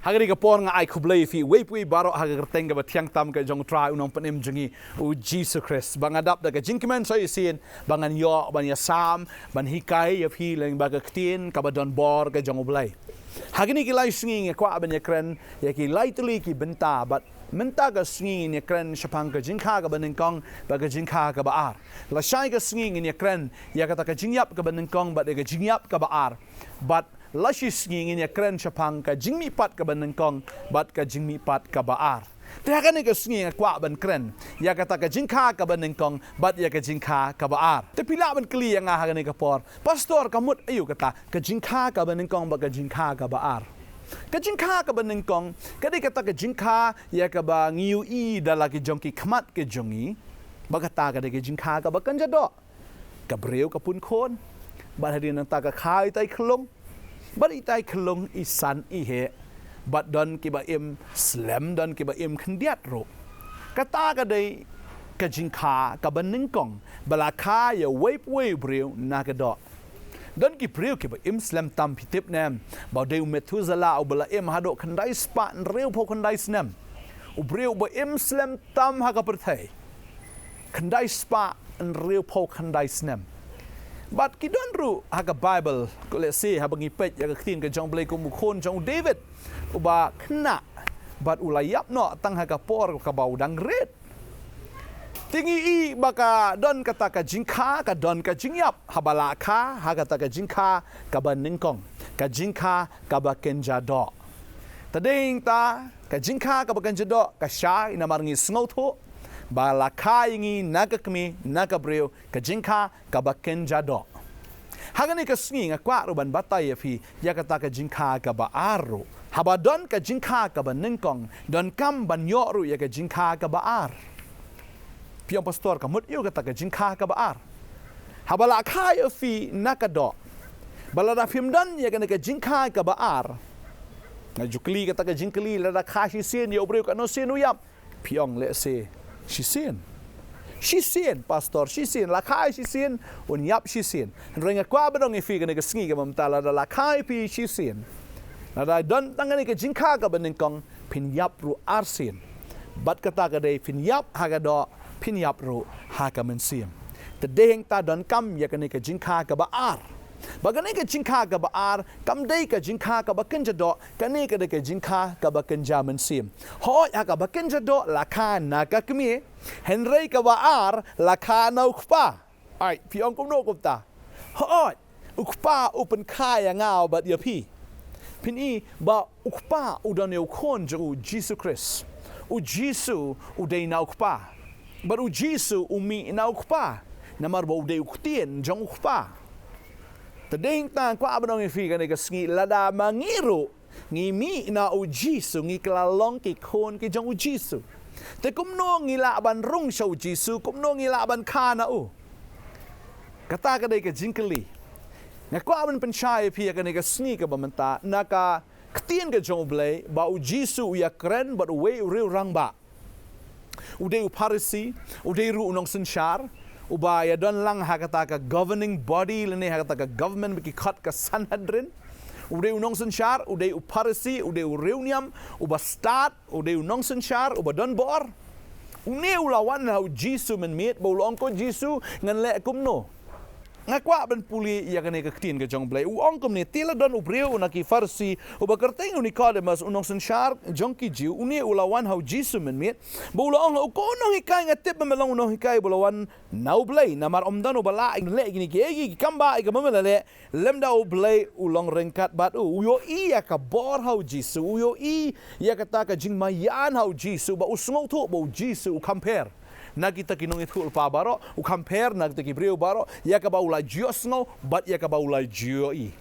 Hagari ka por nga ay kublay fi waypui baro hagarteng ka tiang tam ka jong try unong panim jungi u Jesus Christ bangadap da ka jinkman so isin bangan yo ban ya Salm ban hikai ya fi leng baga ktin ka badon bor ka jong ublay. Hagani ki lai swinging kwa ban ya kren ya ki lightly ki benta but menta ka swinging ya kren shapang ka Jingkha ka banengkong baga Jingkha ka baar. La shai ka swinging ya kren ya kata ka jingyap ka banengkong but ka jingyap ka baar. But lasis ngingin ya kren shapang ka jingmi pat ka banengkong bat ka jingmi pat ka baar. Tihakan ni ka nging kwa ban kren ya kata ka Jingkha ka banengkong bat ya ka Jingkha ka baar. Tapi la ban kli yang hagan ni ka por. Pastor kamut ayu kata ka Jingkha ka banengkong bat ka Jingkha ka baar. Ka Jingkha ka banengkong kadi kata ka Jingkha ya ka ba ngiu i dalaki jongki khamat ke jongi bagata ka de ka Jingkha ka bakan jado. Ka breu ka pun kon bat hadin nang ta ka khai tai khlong bat itai kelong isan ihe bat don kiba im slam don kiba im khendiat ro kata ka dei ka Jingkha ka banengkong balakha ya wep breu na ka do don ki breu kiba im slam tam pitip nam ba dei metuzala u bala im hado khandai spa reu pho khandai snam u breu ba im slam tam ha ka perthai khandai spa reu pho khandai snam. But kidon ru haga Bible ko le se ha bangi pet ya khin ka jong blai ko mukhon jong David uba khna but ulayap no tang haga por ka bau dang red tingi i baka don kata ka Jingkha ka don ka jingyap habala kha haga ta ka Jingkha ka banengkong ka Jingkha ka bakenja do tading ta ka Jingkha ka bakenja do ka sha ina marngi snotho bala kaingi nagakmi nagabreu ka Jingkha ka bakenja do. Hagani ka sngi nga kwa ruban batay fi ya kata ka Jingkha ka baaro. Habadon ka Jingkha ka banengkong don kam banyo ru ya ka Jingkha ka baar. Piyong pastor ka mutyo kata ka Jingkha ka baar. Habala kaya fi nakado. Balada fimdan ya ka Jingkha ka baar. Na jukli kata ka Jingkli lada kashi sin ya obreu ka no sin uyap. Piyong le se she sin pastor she sin la khai she sin un yap she sin ringa kwa badong ifi ga ga sngi ga mamtala da la khai pi she sin na da don tangani ka Jingkha ka banengkong pin yap ru arsin bat kata ka dei pin yap ha ga do pin yap ru ha ka mensim te deheng ta don kam ya ka ni ka Jingkha ka baar bagani ka Jingkha ka baar kam dei ka Jingkha ka bakenja do kani ka de ka Jingkha ka bakenja mensim hoi ha ka bakenja do la kha na ka kmi henrei ka baar la kha na ukpa ai piong kom no kom ta hoi ukpa open kha ya ngao bat ya pi pin i ba ukpa u don eu kon jo Jesus Christ u Jesus u dei na ukpa but u Jesus u mi na ukpa na mar bo dei uktien jong ukpa tading tang kwa abang ifi ka ni ka sngi lada mangiru ngi mi na u Jesus ngi klalong ki kon ki jong u Jesus te kumno ngi la ban rung show Jesus kumno ngi la ban kana u kata ka dei ka Jingkli na kwa abang penchai pi ka ni ka sngi ka bamanta na ka ktien ka jong blai ba u Jesus u ya kren but we real rang ba u dei u parisi u dei ru unong senshar ubaya don lang hakata ka governing body lene hakata ka government ki khat ka Sanhedrin ude unong senshar ude uparisi ude reuniam uba start ude unong senshar uba don bor une ulawan hau Jesus men met bolong ko Jesus ngan le kumno ngakwa ben puli ya kane ka ktin ka jong blai u ongkom ne tila don ubreu na ki farsi uba kerteng uni Nicodemus unong senshar jongki jiu une ulawan hau Jesus men met bolong ko no hikai ngatip melong no hikai bolawan nau blai namar omdan ubala le gini ki kamba ga mamele lemda u blai ulong rengkat bat u yo i ya ka bor hau Jesus yo i ya kata ka jingmayan hau Jesus ba usngau thu bo Jesus u compare na kita kinong itu ulpa baro u compare na kita kibreu baro ya ka ba ulai jiosno bat ya ka ba ulai jioi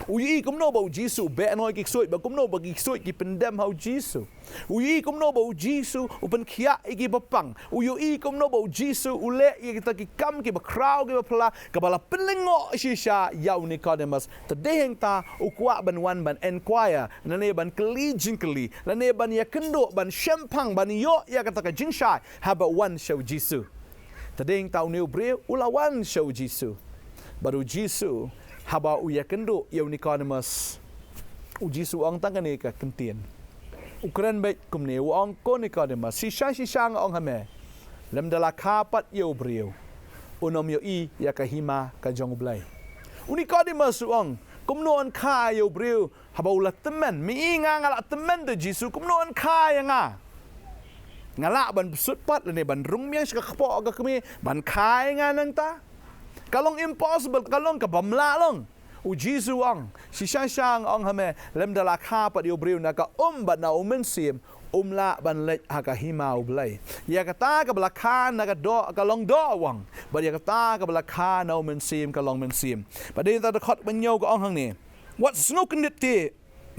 uyi kumno ba Jesus be no ki soi ba kumno ba ki soi ki pendem hau Jesus uyi kumno ba Jesus upen khia ki bapang uyi kumno ba Jesus ule kita ki kam ki ba crowd ki ba pla ka bala penlengo shisha ya Nicodemus tadeheng ta ukwa ban wan ban enquire nane ban kli Jingkli nane ban ya kendo ban shempang ban yo ya kata ka jinshai haba one show Jesus tadeheng ta new bre ulawan show Jesus baru Jesus haba uya kendo ya Nicodemus uji suang tangane ka kentien Ukran baik kumne ong ko Nicodemus sisang ong hame lem dala kapat yo brio unom yo I ya kahima ka jong blai Nicodemus ong kumnoon ka yo brio habaulat teman mi nga ngala teman de Jisu kumnoon ka ya ngala ban besut pat le ban rung miang ska khapo ga kami ban kai nga nang ta kalong impossible kalong ka bamla long Jisu ang sisang ong hame lem dala kapat yo brio na ka bat na umensim la ban lek haka himau blai ya kata ka belakang na ka do ka long do wang ba ya kata ka belakang na mensim ka long mensim ba de ta khot ban nyau ka ong hang ni what snoken dit ti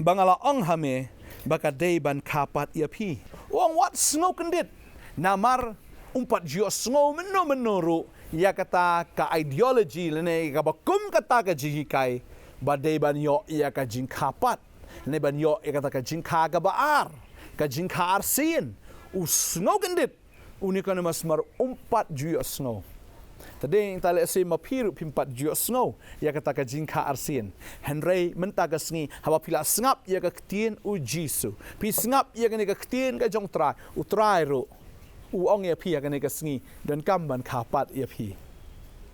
bangala ong hame ba ka de ban kapat ya pi wang what snoken dit namar umpat jio snow menuru ya kata ka ideology lene ka bakum kata ka jikai ba de ban yo ya ka Jingkha pat ne ban yo ya kata ka Jingkha ka baar ka Jingkha arsin snow kendit Nicodemus mar umpat juyo snow tading tale se mapiru pimpat juyo snow ya kata ka Jingkha arsin Henry mentaga sngi hawa pila sngap ya ka ktien Jisu pi sngap ya ka ni ka ktien ka jong utrai ro ong ya pi ya ka ni ka sngi dan kam ban kapat ya pi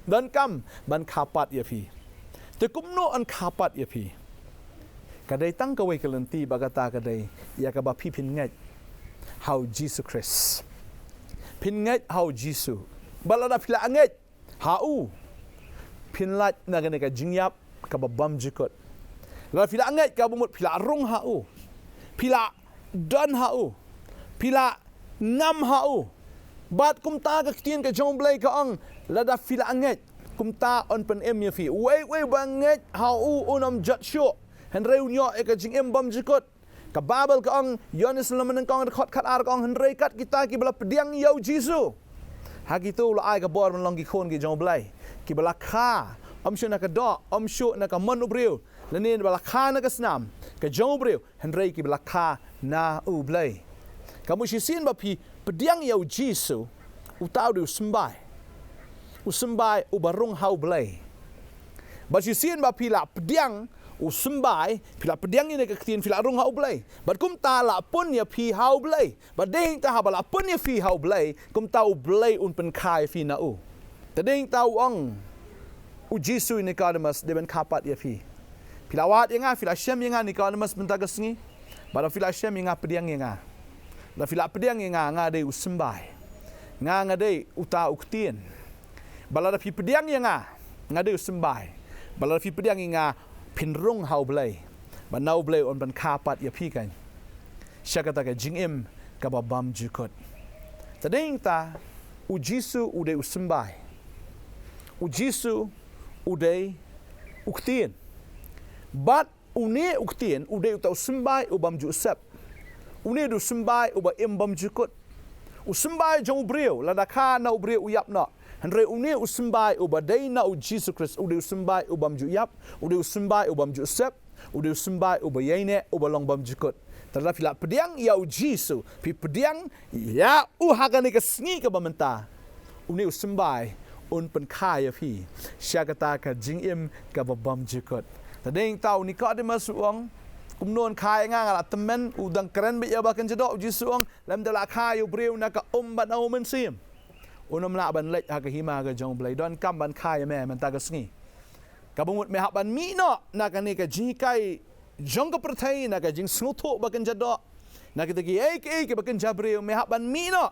dan kam ban kapat ya pi te kumno an kapat ya pi kadai tang ka wei kalenti bagata kadai ya ka ba pi pin ngai how Jesus Christ pin ngai how Jesus balada pila ngai hau pin lat na ka jingyap ka ba bam jikot la pila ngai ka bumut pila rung hau pila dan hau pila ngam hau bat kumta ka kitien ka jong blai ka ang lada pila ngai kumta on pen em ya fi wei banget hau unam jat sho Henry unyo eka jing bam jikot ka babel ka ang Yonis laman kong khot khat ar kong Henry kat kita ki bala pediang yau Jisu ha gitu la ai ka bor man long ki khon ki jong blai ki bala kha shu na ka do shu na ka mon ubriu lanin bala kha na ka snam ka jong ubriu Henry ki bala kha na u blai kamu sisin ba pi pediang yau Jisu utau du sembai u barung hau blai ba sisin ba pi la pediang sembai pila pediang ini ke ketin pila rung hau blai bat kum ta la pun ya pi hau blai bat ding ta habala pun ya fi hau blai kum ta u blai un pen kai fi na u tading ta ong Jisu Nicodemus de ben kapat ya fi pila wat yang pila syam yang Nicodemus mentagas ni bat pila syam yang pediang yang la pila pediang yang de u sembai nga de uta uktin bala da pi pediang yang de u sembai bala da pi pediang yang pin rung hau blai banau blai on ban kapat ya pi kan syakata ka jingim ka babam jukot tading ta Jisu ude usembai Jisu ude uktin bat une uktin ude utau sembai ubam jusep une du sembai uba bam jukot usembai jong brio ladaka na brio uyap na Henry une usembai ubadai na Jesus Christ ude usembai ubam juyap ude usembai ubam jusep ude usembai ubayene ubalong bam jukot tada pila pediang ya Jisu pi pediang ya haga ni ka sngi ka bamenta une usembai un pen kaya pi syakata ka jingim ka babam jukot tading tau Nicodemus uang kumnon kaya nga ngala temen udang keren be ya bakan jedok Jisu uang lam dala kaya breu na ka bat na mensim unam la ban lek ha ka hima ka jong blai don kam ban khai me man ta ka sngi ka bumut me ha ban mi no na ka ni ka jikai jong ka perthai na ka jing snutho bakan jado na kita ki ke bakan jabreu me ha ban mi no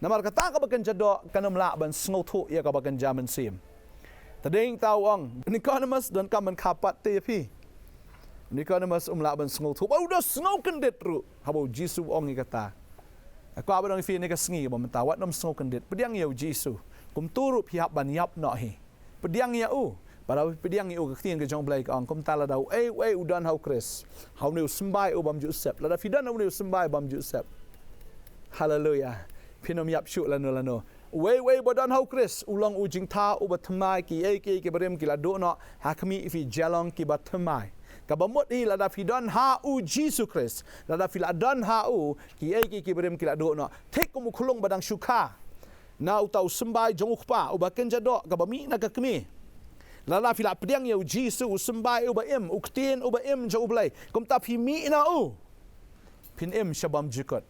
na mar ka ta ka bakan jado kanam la ban snutho ya ka bakan jaman sim tading tawang Nicodemus don kam ban kapat te pi Nicodemus la ban snutho ba udah snoken det ru habo Jisu ong kata aku abang fi ni ka sngi ba mentawat nom sngo kendit pediang ya Jisu kum turu pihak ban yap no hi pediang ya para pediang ya ka tin ka jong blai ka ang kum tala dau udan hau Chris hau ni sembai bam Joseph la da fidan ni sembai bam Joseph haleluya pinom yap shu lano bodan hau Chris ulang Jingkha Nongthymmai ki berem ki la do no hakmi fi Shillong ki Nongthymmai kabamut ni lada fidan Jesus Christ lada filadan ki berem ki la do no tek kum khulung badang syukha na utau sembai jongukpa ubaken jado kabami na kakmi lada fila pediang ya Jesus sembai uba uktin uba jo blai kum ta fi mi na pin shabam jikot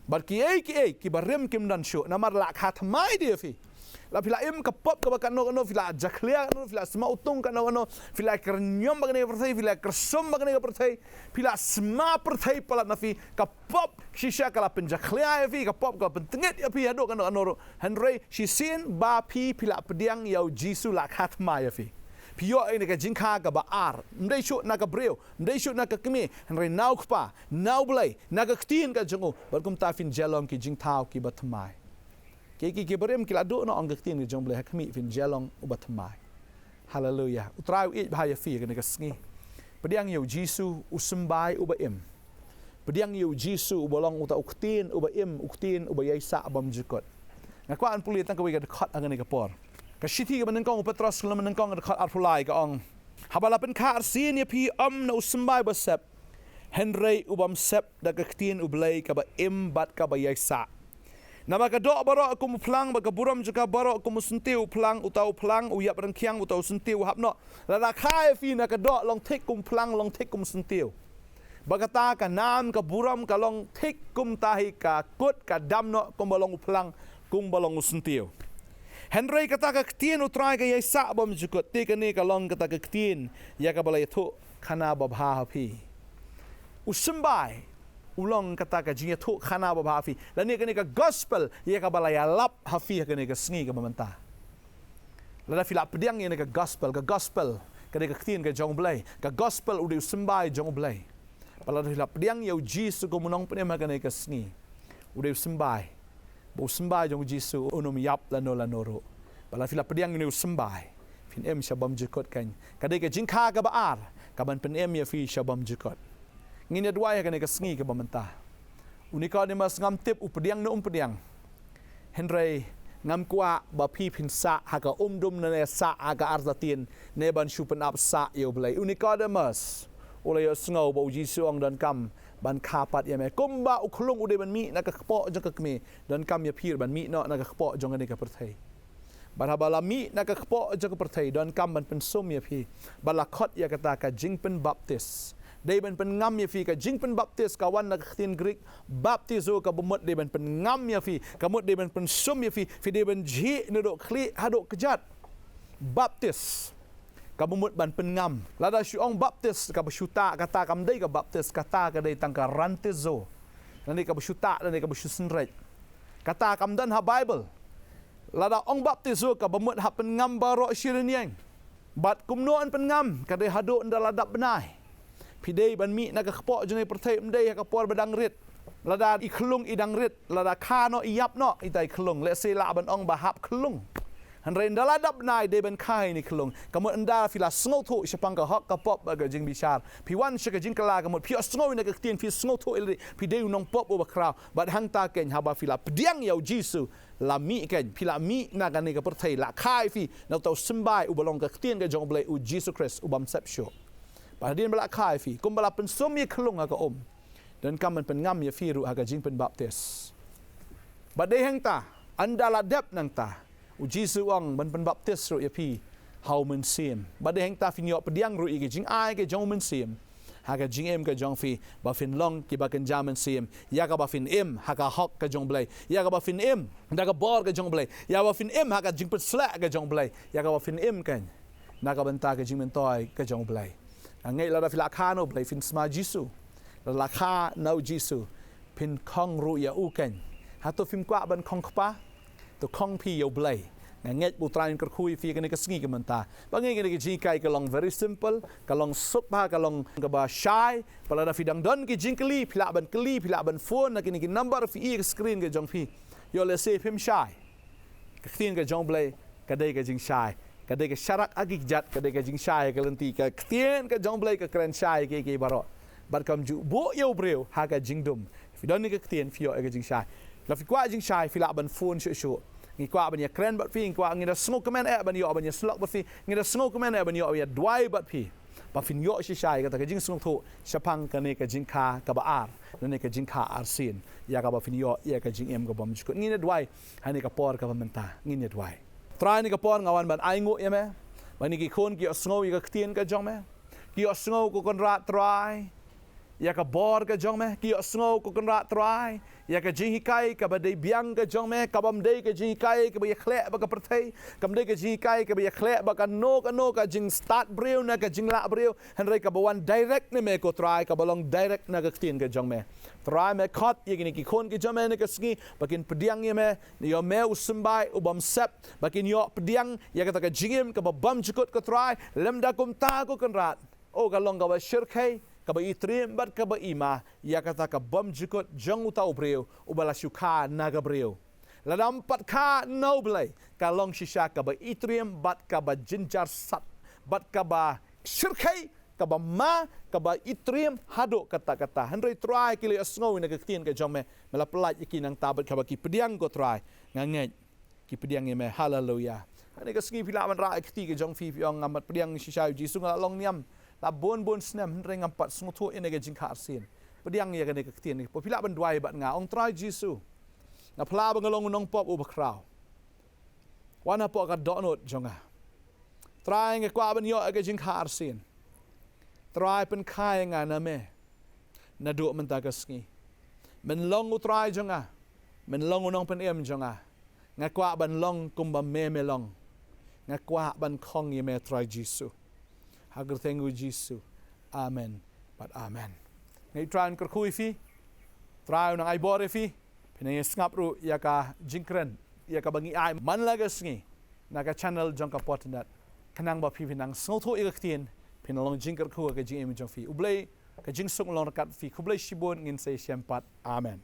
bar ki barim kim dan shu namar la khat mai dia fi la pila ka pop ka bakan no fila jaklia no fila sma utung ka no fila kernyom bagane perthai fila kersom bagane perthai fila sma perthai pala na fi ka pop shisha kala penjaklia fi ka pop ka pentengit ya fi adok ka no Henry shisin ba pi pila pediang yau jisu la khat mai fi Pio ini ka Jingkha ka baar, mdai shoot na ka breu, mdai shoot na ka kemi, Henry nau kpa, nau blay, na ka ktiin ka jongo, barkum ta fin Shillong ki Jingthao ki batmai. Ki berem ki ladu no ang ka ktiin ki jong blay kemi fin Shillong u batmai. Hallelujah. Utrau it bahaya fi ka ka sngi. Pediang yu Jisu usembai u baim. Pediang yu Jisu u bolong uta uktiin u baim, uktiin u bayasa abam jikot. Ngakwa an pulit ang ka wi ka dekat ang ka por. Kashiti ka menengkong Petros kalau menengkong dekat arpulai ka ong. Habala pen ka arsin ya pi na usembai basep. Henry ubam sep da kaktin ublay ka ba bat ka ba yasa. Na maka do baro aku muplang baga buram juga baro aku musentiu plang utau plang uyap rengkiang utau sentiu hapno. Lada kai fi na ka do long tik kum plang long tik kum sentiu. Bagata ka nam ka buram ka long tik kum tahi ka kut ka damno kum balong uplang kum balong usentiu. Henry kata ka ktien utrai ka yasa bom jukot tika ni ka long kata ka ktien ya ka balay tu kana babha hapi usembai ulong kata ka jinga tu kana babha hapi dan ni ka gospel ya ka balay lap hafi ka ni ka sngi ka mamanta lada fila pediang ni ka gospel ka ni ka ktien ka jong blay ka gospel udi usembai jong blay pala fila pediang ya Jesus ko munong penem ka ni ka sngi udi usembai Bau sembah jong Jisu unum yap lano. Bala fila pediang ni sembah. Fin shabam jikot kan. Kadai ke Jingkha ka baar. Kaban pen ya fi shabam jikot. Ngin dua ya kan ke sngi ke bamenta. Unika ni mas ngam tip upediang no pediang. Henry ngam kwa ba pi pin sa haga dum na sa aga arzatin ne ban shupen up sa yo blai. Unika de mas. Oleh yo sngo bau Jisu ang dan kam ban kapat ya me kumba uklung ude ban mi na ka kpo jong ka kme dan kam ya pir ban mi no na ka kpo jong ne ka perthai ban habala mi na ka kpo jong ka perthai dan kam ban pensum ya pi bala khot ya kata ka jingpen baptis dei ban pen ngam ya fi ka jingpen baptis kawan na ka tin Greek baptizo ka bumut dei ban pen ngam ya fi kamut dei ban pensum ya fi dei ban ji no do kli hadok kejat baptis kabumut ban pengam lada syuong baptis ka bersyuta kata kamdai ka baptis kata ka dai tangka rantezo nani ka bersyuta nani ka bersyusenret kata kamdan ha Bible lada ong baptizo ka bumut ha pengam baro syiriniang bat kumnoan pengam ka dai hado ndala ladap benai pidei ban mi na ka kpo jene perthai mdei ka por badang rit lada ikhlung idang rit lada khano iyap no itai khlung le se la ban ong bahap khlung Henry ndala dap nai de ben kai ni kelung kamut enda fila sngo thu sepang ka hok ka pop aga jing bishar piwan shaka jing kala kamut pi sngo ni ka tien fi sngo thu ili pi de nong pop over crowd but hang ta ken haba fila pediang yau Jisu la mi ken pila mi na ka ni ka perthai la kai fi na tau sembai u balong ka tien ka jong blai u Jesus Christ u bam sep sho ba din bala kai fi kum bala pen som ye kelung aga dan kaman pen ngam ye fi ru aga jing pen baptis ba de hang ta andala dep nang ta Jisu ang ban baptis ro yapi how men sim ba de heng ta fin yo pediang ro ige jing ai ke jong men sim ha ka jing em ka jong fi ba fin long ki ba kan jamen sim ya ka ba fin em ha ka hok ka jong blai ya ka ba fin em da ka bor ka jong blai ya ba fin em ha ka jing pet slak ka jong blai ya ka ba fin em kan na ka banta ka jing men toy ka jong blai ngai la da fila kha no blai fin sma Jisu la kha no Jisu pin khong ru ya u kan ha to fim kwa ban khong khpa to kong pi yo blay nget butrain ker khui fi kan ka sngi ka manta bangai kan ki Jingkai ka long very simple ka long supha ka long ka ba shy pala da fidang don ki jingkli phila ban phone na ki number fi e screen ka jong fi yo le se phim shy ka khin ka jong blay ka dai ka jing shy ka dai ka sharak agi jat ka dai ka jing shy ka lenti ka khin ka jong blay ka kren shy ke baro bar kam ju bo yo breu ha ka jingdum fi don ni ka khin fi yo ka jing shy la fi kwa jing shy phila ban phone shu ngi kwa ban ya kren bat fi kwa ngi da smoke man ban yo ban ya slok bat fi ngi da smoke man ban yo ya dwai bat fi ba fin yo shi shai ka ta jing sung tho shapang ka ne ka Jingkha ka ba ar ne ka Jingkha ar sin ya ka ba fin yo ya ka jing em ka bom chku ngi ne dwai ha ne ka por ka menta ngi ne dwai trai ni ka por ngawan ban ai ngo ye me ban ni ki khon ki sngo ka ktien ka jong me ki sngo ko kon rat trai ya ka bor ka jong me ki sngo ko kan ra trai ya ka Jingkha ka ba dei biang ka jong me ka bam dei ka Jingkha ka ba ya khle ba ka perthei kam dei ka Jingkha ka ba ya khle ba ka no ka jing start breu na ka jing la breu henry ka ba wan direct ne me ko trai ka balong direct na ka tin ka jong me trai me khot ye ni ki khon ki jong me ne ka ski bakin pediang ye me yo me usumbai ubam sep bakin yo pediang ya ka jingim ka ba bam jukut ka trai lem da kum ta ko kan rat o ka long ka ba shirkai kaba itrim bat kaba ima ya kata ka bom jikot jong utau breu ubala syuka naga breu ladam pat ka no blai ka long shisha kaba itrim bat kaba jinjar sat bat kaba shirkai kaba ma kaba itrim hado kata-kata henry try kili asngau na kaktin ka jome mela pelat iki nang tabat kaba ki pediang ko try nganget ki pediang ye me hallelujah ani ka sngi pila man ra ikti ka jong fi yong ngamat pediang shisha jisu ngalong niam la bon snem ring ampat smutu ine ga Jingkha arsin pediang ya gane kaktin ni popila ban duai bat nga ong try jisu na pla bangalong nong pop u bakraw wana po ka donot jonga try nga kwa ban yo ga Jingkha arsin try pen kai nga na me na do man tagasngi men long u try jonga men long nong pen em jonga nga kwa ban long kumba me long nga kwa ban khong ye me try jisu hagar tenggu Jisu. Amen. But amen. Ngay tran kerkui fi. Trai nang ay bore fi. Pinay ngap ru ya ka jingkren. Ya ka bangi ay man lagas ngi. Naga channel jong ka Potternet. Kanang ba fi pinang sngoto ikaktin. Pinalong jingker ku ka jing imi jong fi. Ublay ka jingsung long rakat fi. Kublay shibon ngin say siyempat. Amen.